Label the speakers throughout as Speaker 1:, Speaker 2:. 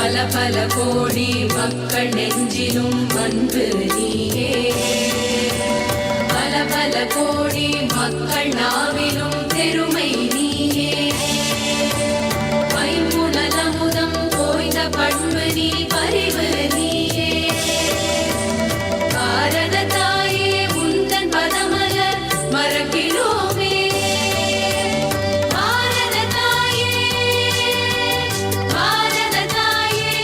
Speaker 1: பல பல கோடி மக்கள் நெஞ்சிலும் அன்பு நீயே, பல பல கோடி மக்கள் நாவிலும் பெருமை நீயே, பைம்புணலமுதம் தோய்ந்த பண்பு நீ பரிவு நீயே, பாரத தாயே உந்தன் பதமலர் மறக்கிறோமே, பாரத தாயே, பாரத தாயே,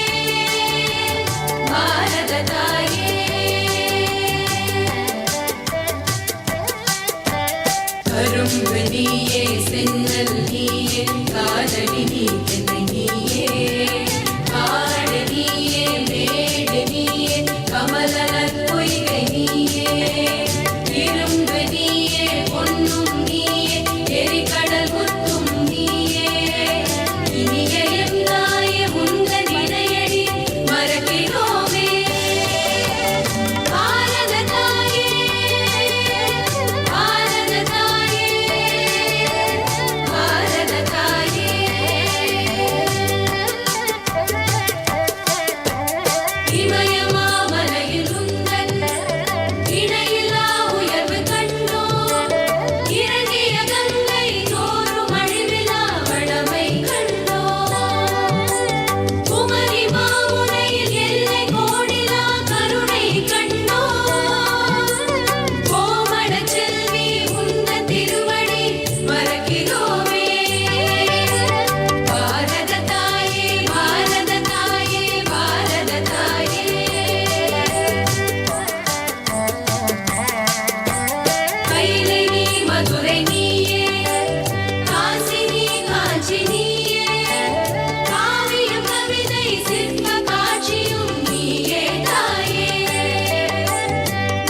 Speaker 1: பாரத தாயே. கரும்பு நீயே, சென்னல் நீயே, காதலி நீ என்னை நீயே, காடு நீயே, மேடு நீயே, கமலர் பொய்கை நீயே, இரும்பு நீயே, பொன்னும் நீயே, எரிகடல் முத்தும் நீயே, இனிய எம் தாயே உந்தன் இணையடி மறக்கிறோமே, பாரத தாயே, பாரத தாயே, பாரத தாயே. இமயமாமலையில் உந்தன் இணையில்லா உயர்வு கண்டோம், இறங்கிய கங்கை தோறும் அழிவிலா வளமை கண்டோம், குமரி மாமுனையில் எல்லை கோடிலா கருணை கண்டோம், கோமளச் செல்வி உந்தன் திருவடி மறக்கிறோமே, பாரத தாயே, பாரத தாயே, பாரத தாயே. கைலை நீ, மதுரை நீயே, காசி நீ, காஞ்சி நீயே, காவியம் கவிதை சிற்ப காட்சியும் நீயே தாயே,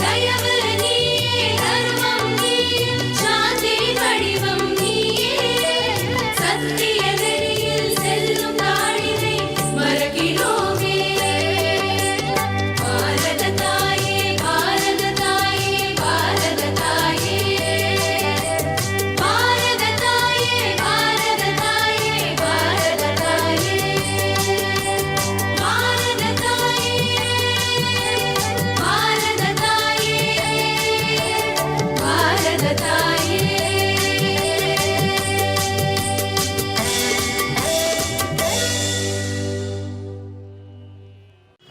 Speaker 1: தயவு நீயே, தர்மம் நீயே, சாந்தி வடிவம் நீயே, சத்திய நெறியில் செல்லும் தாளினை மறக்கிறோமே, பாரத தாயே, பாரத தாயே, பாரத தாயே, பாரத தாயே, பாரத தாயே, பாரத தாயே, பாரத தாயே, பாரத தாயே, பாரத தாயே.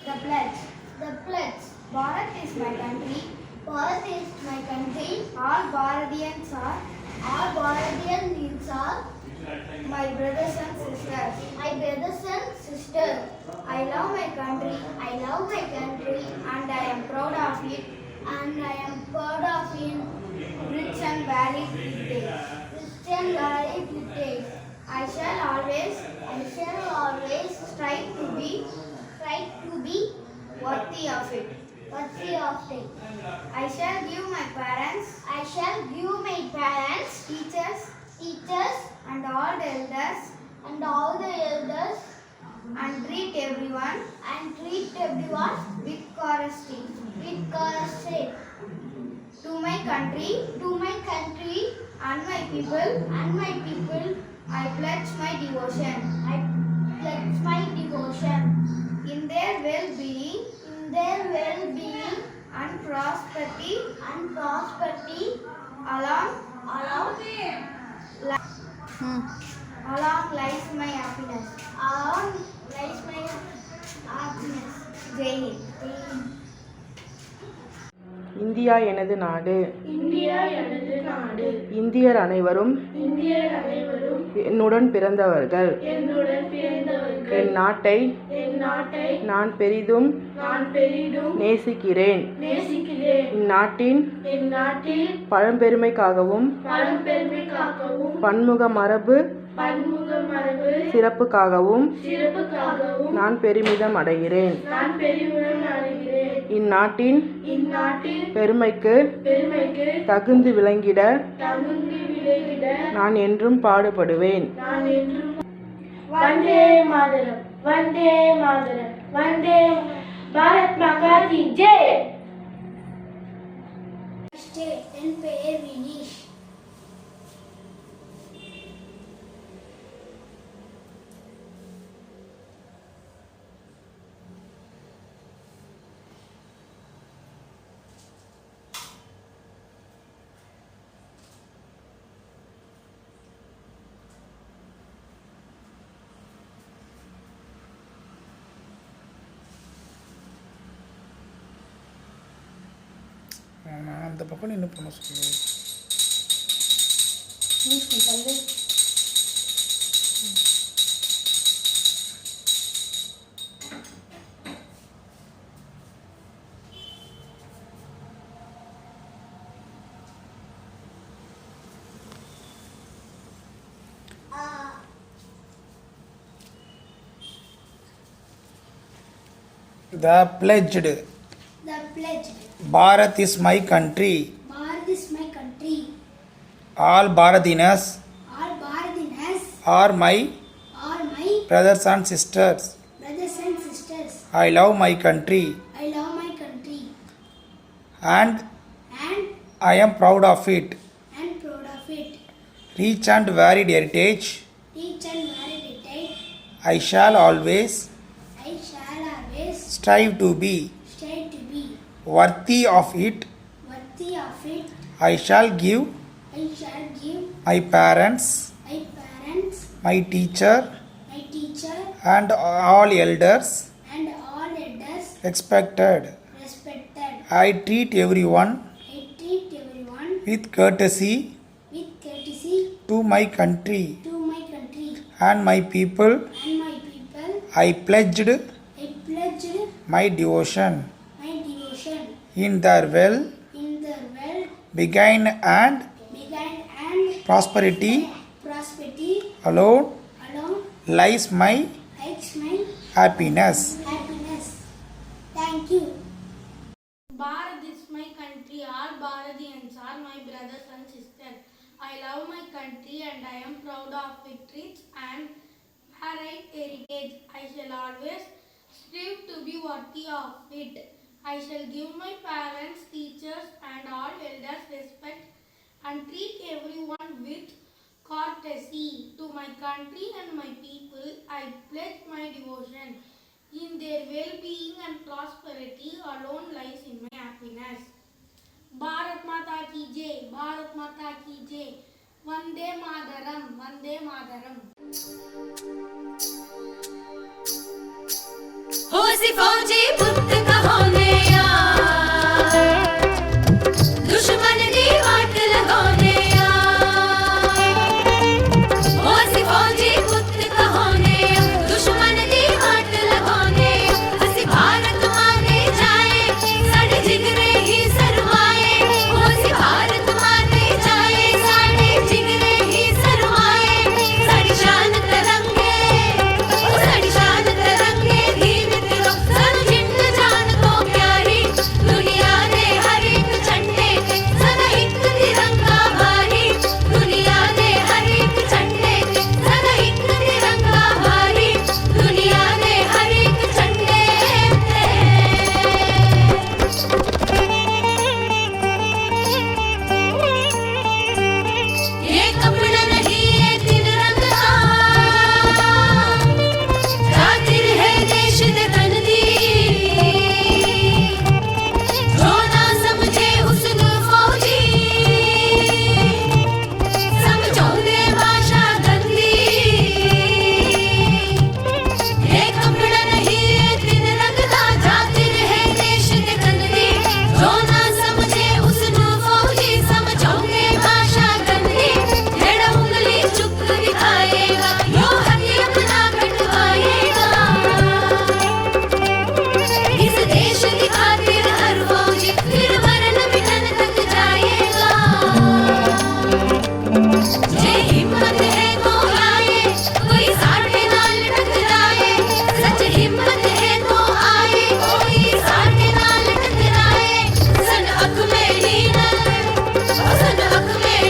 Speaker 2: The pledge. The pledge. Bharat is my country. Bharat is my country. All Bharatiyans are my brothers and sisters. My brothers and sisters. I love my country. I love my country, and I am proud of it. And I am proud of it. Rich and varied it is. Rich and varied it is. I shall always strive to be worthy of it. Worthy of it. I shall give my parents, teachers, and all the elders, and treat everyone with courtesy. To my country, and my people, I pledge my devotion. In their well-being, and prosperity, along lies my happiness. Jai Hind.
Speaker 3: India எனது நாடு.
Speaker 4: India எனது நாடு.
Speaker 3: இந்தியர் அனைவரும் என்னுடன் பிறந்தவர்கள். என் நாட்டை நான் பெரிதும் நேசிக்கிறேன். இந்நாட்டின் பழம்பெருமைக்காகவும் பன்முக மரபு சிறப்புக்காகவும் நான் பெருமிதம் அடைகிறேன். இந்நாட்டின் பெருமைக்கு தகுந்து விளங்கிட நான் என்றும் பாடுபடுவேன்.
Speaker 4: வந்தே மாதரம், வந்தே மாதரம், வந்தே பாரத் மாதா கி ஜெய்.
Speaker 2: என் பெயர் வினீஷ்.
Speaker 5: நான் அந்த பக்கம் நின்று பண்ண சொல்லு. The pledged.
Speaker 2: The pledged.
Speaker 5: Bharat is my country.
Speaker 2: Bharat is my country.
Speaker 5: All Bharatinas
Speaker 2: All Bharatinas
Speaker 5: are my
Speaker 2: are my
Speaker 5: brothers and sisters.
Speaker 2: brothers and sisters.
Speaker 5: I love my country
Speaker 2: I love my country
Speaker 5: and
Speaker 2: and
Speaker 5: I am proud of it.
Speaker 2: proud of it.
Speaker 5: Rich and varied heritage.
Speaker 2: Rich and varied heritage.
Speaker 5: I shall always
Speaker 2: I shall always
Speaker 5: strive to be
Speaker 2: strive to be
Speaker 5: worthy of it.
Speaker 2: worthy of it.
Speaker 5: I shall give
Speaker 2: I shall give
Speaker 5: my parents,
Speaker 2: my parents,
Speaker 5: my teacher,
Speaker 2: my teacher,
Speaker 5: and all elders
Speaker 2: and all elders
Speaker 5: respected.
Speaker 2: respected.
Speaker 5: I treat everyone
Speaker 2: I treat everyone
Speaker 5: with courtesy
Speaker 2: with courtesy
Speaker 5: to my country
Speaker 2: to my country
Speaker 5: and my people.
Speaker 2: and my people.
Speaker 5: I pledged
Speaker 2: I pledged
Speaker 5: my devotion
Speaker 2: my devotion
Speaker 5: in their well
Speaker 2: in the world
Speaker 5: began and
Speaker 2: began and
Speaker 5: prosperity
Speaker 2: prosperity
Speaker 5: alone
Speaker 2: alone
Speaker 5: lies my
Speaker 2: likes my
Speaker 5: happiness.
Speaker 2: happiness. Thank you.
Speaker 4: Bharat is my country. All Bharatians are my brothers and sisters. I love my country and I am proud of its rich and varied heritage. I shall always strive to be worthy of it. I shall give my parents, teachers, and all elders respect and treat everyone with courtesy. To my country and my people, I pledge my devotion. In their well-being and prosperity alone lies in my happiness. Bharat Mata ki jai, Bharat Mata ki jai. Vande Mataram, Vande Mataram.
Speaker 1: होसी फौजी पुत कहोने यार दुश्मन की वाट लगाने यार होसी फौजी पुत कहोने दुश्मन की वाट लगाने हसी भारत माने जाए साढ़े जिगरे ही सरमाए होसी भारत माने जाए साढ़े जिगरे ही सरमाए साड़ी शान तरंगे साड़ी शान तरंगे सनु जिंद जान को प्यारी दुनिया ने हर एक झंडे सदा एक तिरंगा भारी दुनिया ने हर एक झंडे सदा एक तिरंगा भारी दुनिया ने हर एक झंडे ये कपड़ा नहीं ये तीन रंग का जातिर है देश दे तन दी जो ना समझे उसनु फौजी समझौंदे भाषा गंदी ये कपड़ा नहीं ये तीन रंग का जातिर है देश दे तन दी जो ना समझे उसनु फौजी समझौंदे भाषा गंदी हेड़ा उंगली चुप दिखाएगा यो हथी अपना कटवाएगा इस देश की खातिर हर फौजी फिर मरण मिटन तक जाएगा जे हिम्मत है तो आए कोई साढ़े नाल टकराए सच हिम्मत है तो आए कोई साढ़े नाल टकराए सन अख में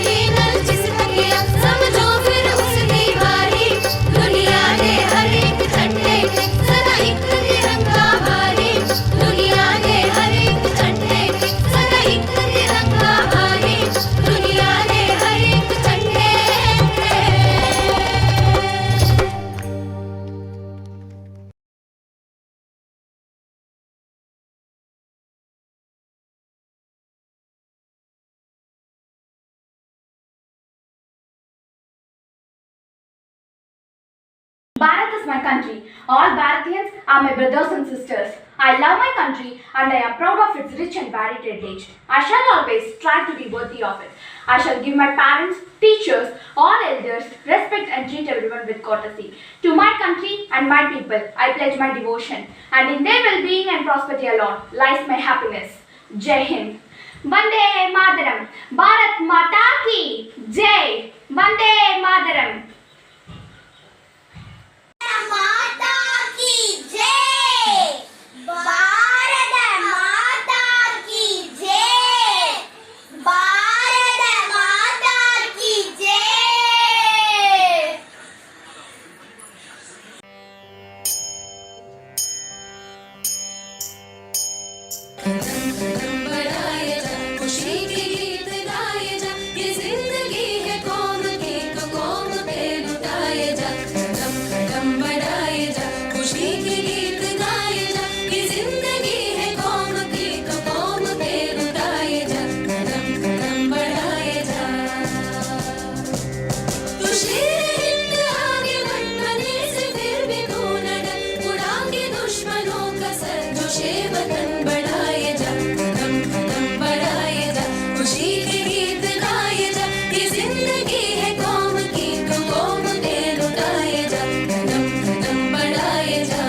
Speaker 1: लीनल जिस तकिया समझो फिर उसकी बारी दुनिया ने हर एक झंडे सदा एक तिरंगा भारी दुनिया ने हर एक झंडे सदा एक तिरंगा भारी दुनिया ने हर एक झंडे
Speaker 6: Bharat is my country. All Bharatians are my brothers and sisters. I love my country and I am proud of its rich and varied heritage. I shall always try to be worthy of it. I shall give my parents, teachers, all elders respect and treat everyone with courtesy. To my country and my people, I pledge my devotion, and in their well-being and prosperity alone lies my happiness. Jai Hind. Vande Mataram. Bharat Mata ki Jai. Vande Mataram.
Speaker 2: माता की जय। भारत माता की जय। भारत माता की जय।
Speaker 1: बढ़ाए जा खुशी के गीत गाए जा ये जिंदगी है कौम की तो कौम पे लुटाए जा कदम कदम बढ़ाए जा खुशी के गीत गाए जा ये जिंदगी है कौम की तो कौम पे लुटाए जा कदम कदम बढ़ाए जा तो शेर हिंद आगे बढ़ बने से फिर भी तू न डर उड़ांगे दुश्मनों का सर जो वतन बढ़ाए जा कदम कदम बढ़ाए जा खुशी के गीत गाए जा ये जिंदगी है कौम की तो कौम पे लुटाए जा कदम कदम बढ़ाए जा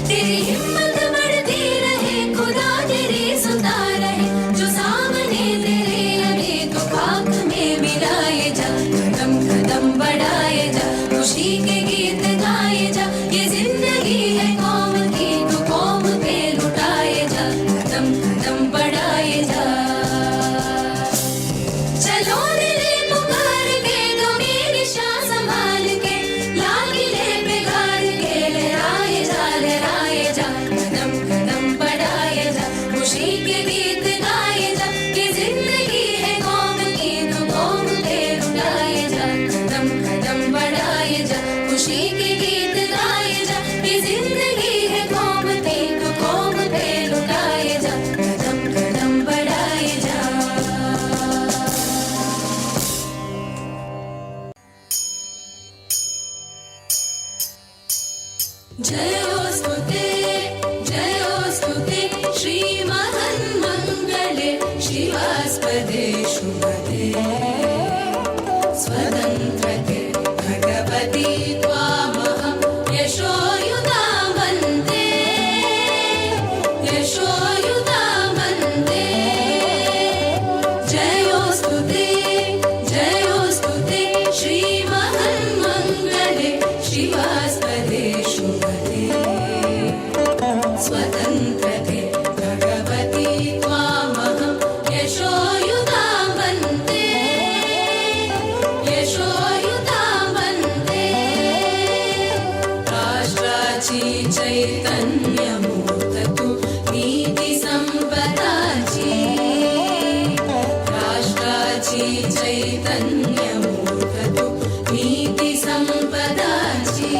Speaker 1: तेरी हिम्मत बढ़ती रहे खुदा तेरी सुनता रहे जो सामने तेरे आगे तो खाक में मिलाए जा कदम कदम बढ़ाए जा खुशी के गीत गाए जा ये जिंदगी है कौम की तो कौम पे लुटाए जा कदम कदम बढ़ाए जा चलो दिले पुकार के दो मेरी शान संभाल के लागिले बिगाड़ के लहराए जा कदम कदम बढ़ाए जा खुशी के गीत गाए जा ये जिंदगी है कौम की तो कौम पे लुटाए जा कदम कदम बढ़ाए जा खुशी के गीत गाए जा ये जिंदगी है कौम की तो कौम पे लुटाए जा कदम कदम बढ़ाए जा जयोस्तुते श्रीमन्मङ्गले शिवास्पदे शुभदे स्वतन्त्रते भगवती त्वामहं यशोयुतां वन्दे जयोस्तुते श्रीमन्मङ्गले शिवास्पदे शुभदे स्वतन्त्रते भगवती त्वामहं यशोयुतां वन्दे राष्ट्राची चैतन्यमूर्ततु नीतिसम्पदाची राष्ट्राची चैतन्यमूर्ततु नीतिसम्पदाची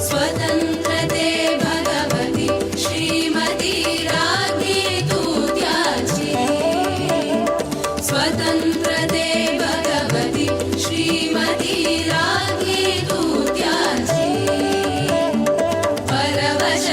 Speaker 1: स्वतन्त्रते भगवती श्रीमती राज्ञी तु त्याची स्वतन्त्रते भगवती श्रीमती राज्ञी तु त्याची परवश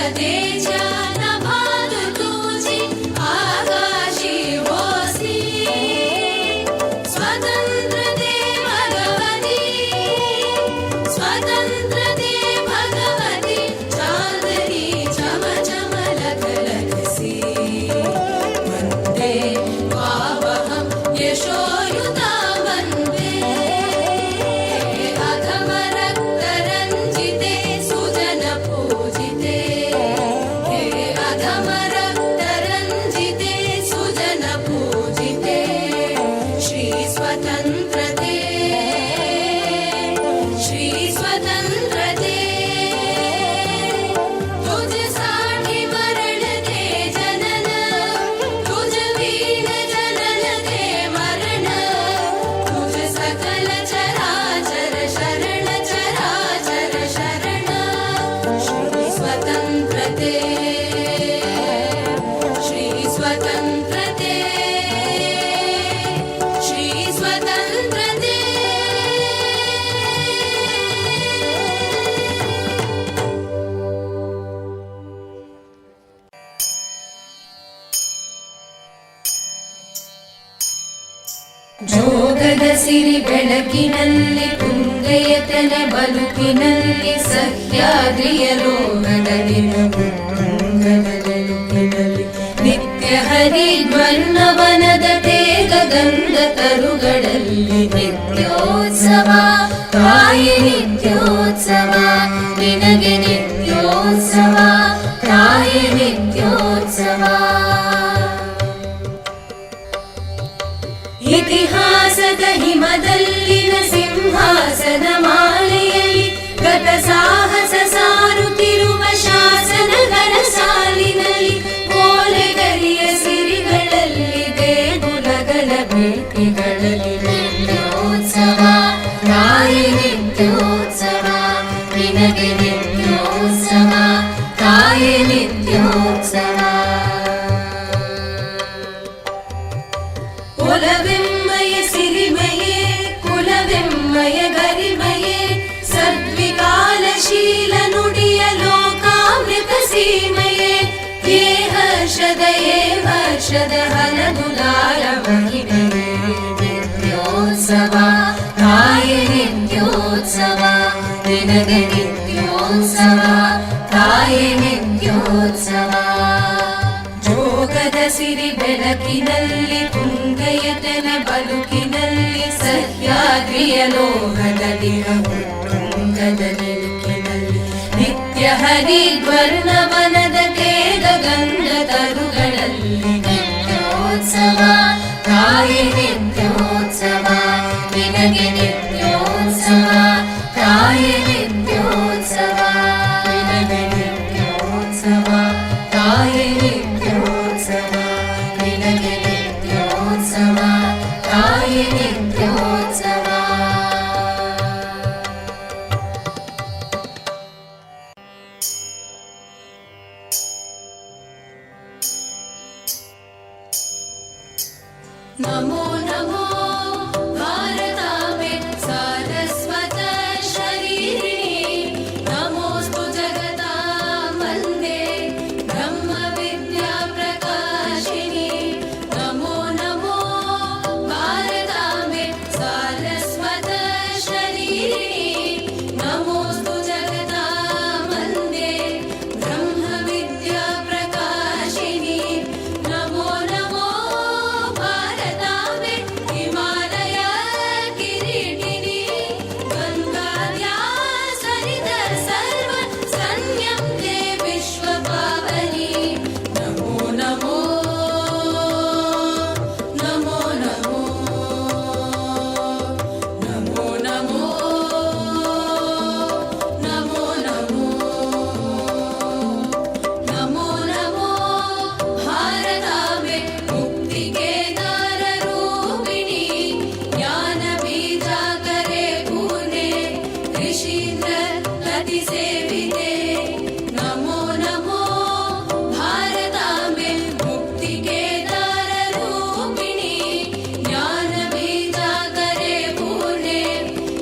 Speaker 1: ಜೋಗದ ಸಿರಿ ಬೆಳಕಿನಲ್ಲಿ ತುಂಗೆಯತನೆ ಬದುಕಿನಲ್ಲಿ ಸಹ್ಯಾದ್ರಿಯ ಲೋಕದಲ್ಲಿ ನಿತ್ಯ ಹರಿದ್ವರ್ಣವನದ ತೇಗ ಗಂಧ ತರುಗಳಲ್ಲಿ ನಿತ್ಯೋತ್ಸವ ತಾಯಿ ನಿತ್ಯೋತ್ಸವ ನಿನಗೆ ನಿತ್ಯೋತ್ಸವ ತಾಯಿ ನಿತ್ಯೋತ್ಸವ ಇತಿಹಾಸದ ಹಿಮದಲ್ಲಿನ ಸಿಂಹಾಸನ ಮಾಲೆಯಲ್ಲಿ ಗತ ಸಾಹಸ ಸಾರುತ್ತಿರುವ ಶಾಸನಗಳ ಸಾಲಿನಲ್ಲಿ ಕೋಲೆಗರಿಯ ಸಿರಿಗಳಲ್ಲಿ ದೇಗುಲಗಳ ಭೇಟಿಗಳಲ್ಲಿ ನಿತ್ಯೋತ್ಸವ ತಾಯಿ ನಿತ್ಯೋತ್ಸವ ನಿನಗೆ ನಿತ್ಯೋತ್ಸವ ತಾಯಿ ನಿತ್ಯೋತ್ಸವ ಕುಲವೆಮ್ಮಯ ಸಿರಿಮಯೇ ಕುಲವೆಮ್ಮಯ ಗರಿಮಯೇ ಸದ್ವಿಕಾಲಶೀಲ ನುಡಿಯ ಲೋಕಾಮೃತ ಸೀಮಯೇ ಯೇ ಹರ್ಷದ ಹಲದುಲಾರ ಮಹಿಮೆಯೇ ನಿತ್ಯೋತ್ಸವ ತಾಯಿ ನಿತ್ಯೋತ್ಸವ ನಿನಗೆ ನಿತ್ಯೋತ್ಸವ ತಾಯಿ ನಿತ್ಯೋತ್ಸವ ಜೋಗದ ಸಿರಿ ಬೆಳಕಿನಲ್ಲಿ ತುಂಗೆಯತನ ಬದುಕಿನಲ್ಲಿ ಸಹ್ಯಾದ್ರಿಯ ಲೋಹದಲ್ಲಿ ತುಂಗದ ನಿಲುಕಿನಲ್ಲಿ ನಿತ್ಯ ಹರಿದ್ವರ್ಣವನದ ತೇಗ ಗಂಧ ತರುಗಳಲ್ಲಿ ನಿತ್ಯೋತ್ಸವ ತಾಯಿ ನಿತ್ಯೋತ್ಸವ ನಿನಗೆ ನಿತ್ಯೋತ್ಸವ ತಾಯಿ ನಿತ್ಯೋತ್ಸವ ನಿನಗೆ ನಿತ್ಯೋತ್ಸವ ತಾಯಿ ನಿತ್ಯೋತ್ಸವ ನಿನಗೆ ನಿತ್ಯೋತ್ಸವ ತಾಯಿ ನಿತ್ಯೋತ್ಸವ ನಮೋ ನಮೋ ಭಾರತಾಂಬೆ ಸಾರಸ್ವತ ಶರೀರಿಣಿ ನಮೋಸ್ತು ಜಗತಾಂ ವಂದೇ ಬ್ರಹ್ಮ ವಿದ್ಯಾ ಪ್ರಕಾಶಿನಿ ನಮೋ ನಮೋ ಭಾರತಾಂಬೆ ಸಾರಸ್ವತ ಶರೀರಿಣಿ ನಮೋಸ್ತು ಜಗತಾಂ ವಂದೇ ಬ್ರಹ್ಮ ವಿದ್ಯಾ ಪ್ರಕಾಶಿನಿ ನಮೋ ನಮೋ ಭಾರತಾಂಬೆ ಹಿಮಾಲಯ ಕಿರೀಟಿನಿ ಗಂಗಾದ್ಯಾ ಸರಿತ ಸರ್ವ ಸಂಯಂತೆ ವಿಶ್ವ ಪಾವನಿ ನಮೋ ನಮೋ ನಮೋ ನಮೋ ನಮೋ ನಮೋ ನಮೋ ನಮೋ ನಮೋ ನಮೋ ಭಾರತಾಂಬೆ ಮುಕ್ತಿಗೇದಾರ ರೂಪಿಣಿ ಜ್ಞಾನ ಬೀಜಾಕರೆ ಪೂರ್ಣೆ ಋಷೀಂದ್ರ ಗತಿ ಸೇವಿತೆ ನಮೋ ನಮೋ ಭಾರತಾಂಬೆ ಮುಕ್ತಿಗೇದಾರ ರೂಪಿಣಿ ಜ್ಞಾನ ಬೀಜಾಕರೆ ಪೂರ್ಣೆ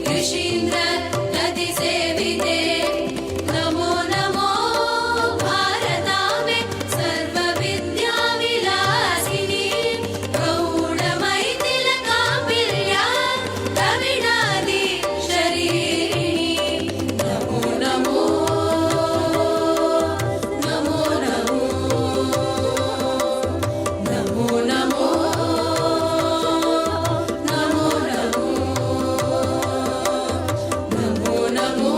Speaker 1: ಋಷೀಂದ್ರ ಗತಿ ಸೇವಿತೆ ನಮೋ ನಮೋ ಭಾರತಾಂಬೆ ಸರ್ವ ವಿದ್ಯಾ ವಿಲಾಸಿನಿ ಪ್ರೌಢಮೈ ತಿಲಕಾಂಬಿಲ್ಯ ದ್ರವಿಡಾದಿ ಶರೀರಿಣಿ ನಮೋ ನಮೋ ನಮೋ ನಮೋ ನಮೋ ನಮೋ ನಮೋ ನಮೋ ನಮೋ ನಮೋ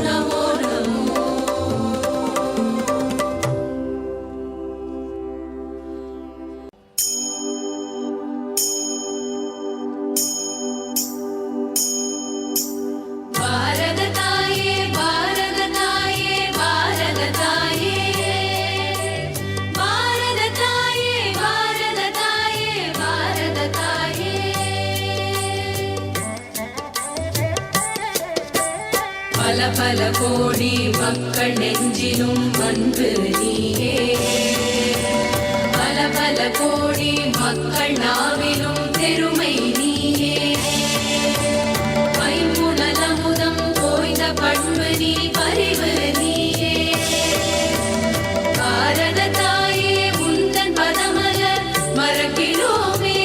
Speaker 1: ನಮೋ ನಮೋ ಭಾರತ ತಾಯೇ ಭಾರತ ತಾಯೇ ಭಾರತ ತಾಯೇ ಭಾರತ ತಾಯೇ ಭಾರತ ತಾಯೇ ಭಾರತ ತಾಯೇ பல பல கோடி மக்கள் நெஞ்சிலும் அன்பு நீயே பல பல கோடி மக்கள் நாவிலும் பெருமை நீயே மைமுனலமுதம் கோய்ந்த பண்பு நீ பரிவு நீயே பாரத தாயே உந்தன் பதமலர் மறக்கிறோமே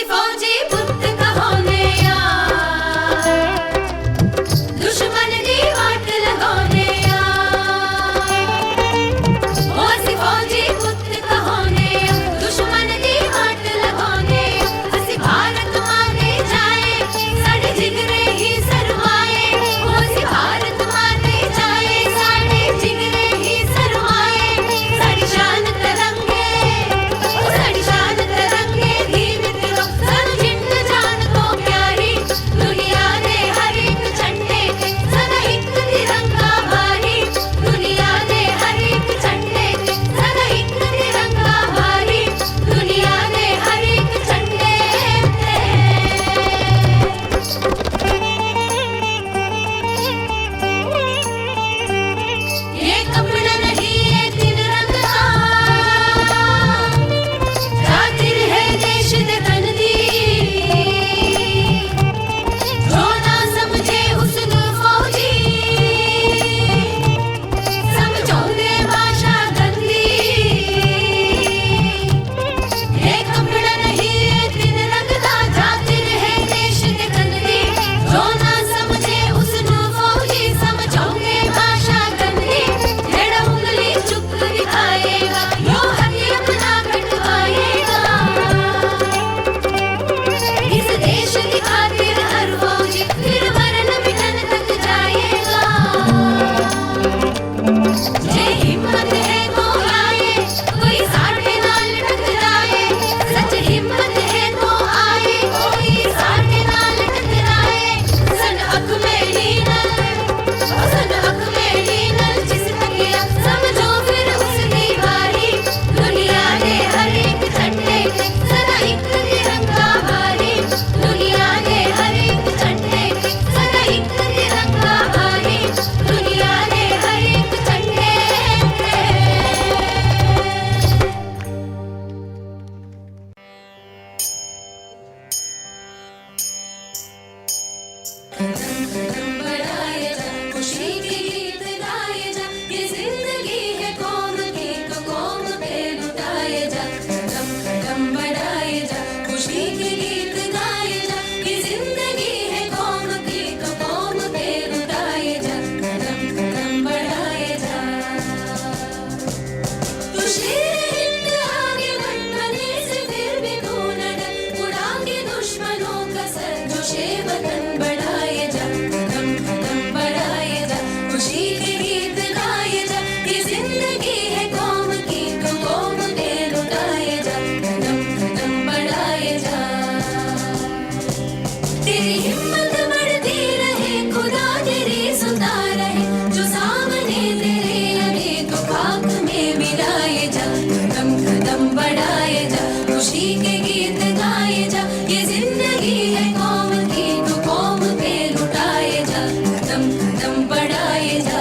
Speaker 1: ਅਸੀਂ ਫੌਜੀ ਪੁੱਤ ਕਹਾਉਂਦੇ ਆ ਦੁਸ਼ਮਣ ਦੀ ਵਾਟ ਲਗਾਉਂਦੇ ਆ ਉਹ ਅਸੀਂ ਫੌਜੀ ਪੁੱਤ ਕਹਾਉਂਦੇ ਆ ਦੁਸ਼ਮਣ ਦੀ ਵਾਟ ਲਗਾਉਂਦੇ ਆ ਅਸੀਂ ਭਾਰਤ ਮਾਂ ਦੇ ਜਾਏ ਸਾਡੇ ਜਿਗਰੇ ਹੀ ਸਰਵਾਏ ਉਹ ਅਸੀਂ ਭਾਰਤ ਮਾਂ ਦੇ ਜਾਏ ਸਾਡੇ ਜਿਗਰੇ ਹੀ ਸਰਵਾਏ ਸਾਡੀ ਸ਼ਾਨ ਤਿਰੰਗੇ ਉਹ ਸਾਡੀ ਸ਼ਾਨ ਤਿਰੰਗੇ ਦੀ ਮਿੱਤਰੋ ਸਾਨੂੰ ਜਿੰਦ ਜਾਨ ਤੋਂ ਪਿਆਰੀ ਦੁਨੀਆ ਦੇ ਹਰ ਇੱਕ ਝੰਡੇ ਤੇ ਸਦਾ ਇੱਕ ਤਿਰੰਗਾ ਭਾਰੀ ਦੁਨੀਆ ਦੇ ਹਰ ਇੱਕ ਝੰਡੇ ਤੇ ਸਦਾ ਇੱਕ ਤਿਰੰਗਾ ਭਾਰੀ ਦੁਨੀਆ ਦੇ ਹਰ ਇੱਕ ਝੰਡੇ ਤੇ ये कपड़ा नहीं है तीन रंग का जातिर है देश दे तन दी जो ना समझे उसनु फौजी समझोंगे भाषा गंदी ये कपड़ा नहीं है तीन रंग का जातिर है देश दे तन दी जो ना समझे उसनु फौजी समझोंगे भाषा गंदी हेड़ा उंगली चुप दिखाएगा यो हथी अपना कटवाएगा इस देश की खातिर हर फौजी फिर मरण मिटन तक जाएगा ये हिम्मत है तो आए कोई साढ़े नाल टकराए सच हिम्मत है तो आए कोई साढ़े नाल टकराए सन अख में लीनल जिस तकिया समझो फिर उसकी बारी दुनिया ने हर एक झंडे पे सदा एक तिरंगा भारी दुनिया ने हर एक झंडे पे सदा एक तिरंगा भारी दुनिया ने हर एक झंडे पे बढ़ाए जा खुशी के गीत गाए जा ये जिंदगी है कौम की तो कौम पे लुटाए जा कदम कदम बढ़ाए जा खुशी के गीत गाए जा ये जिंदगी है कौम की तो कौम पे लुटाए जा कदम कदम बढ़ाए जा तू शेर हिंद आगे बढ़ बने से फिर भी तू न डर उड़ाके दुश्मनों का सर जो वतन बढ़ाए जा कदम कदम बढ़ाए जा खुशी के गीत गाए जा ये जिंदगी है कौम की तो कौम पे लुटाए जा कदम कदम बढ़ाए जा तेरी हिम्मत बढ़ती रहे खुदा तेरी सुनता रहे जो सामने तेरे अरे तो खाक में मिलाए जा कदम कदम बढ़ाए जा खुशी के गीत गाए जा ये जिंदगी है कौम की तो कौम पे लुटाए जा कदम कदम बढ़ाए जा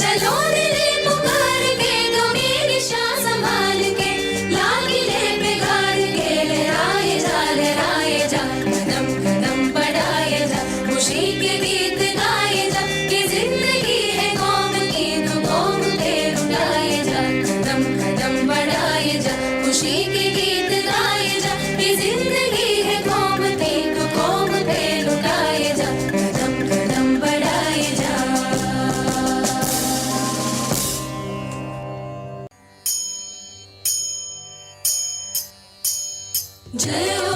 Speaker 1: चलो दिले पुकार के दो मेरी शान संभाल के लागिले बिगाड़ के लहराए जा कदम कदम बढ़ाए जा खुशी के गीत गाए जा ये जिंदगी है कौम की तो कौम पे लुटाए जा कदम कदम बढ़ाए जा खुशी के गीत गाए जा ये जिंदगी है कौम की तो कौम पे लुटाए जा कदम कदम बढ़ाए जा जय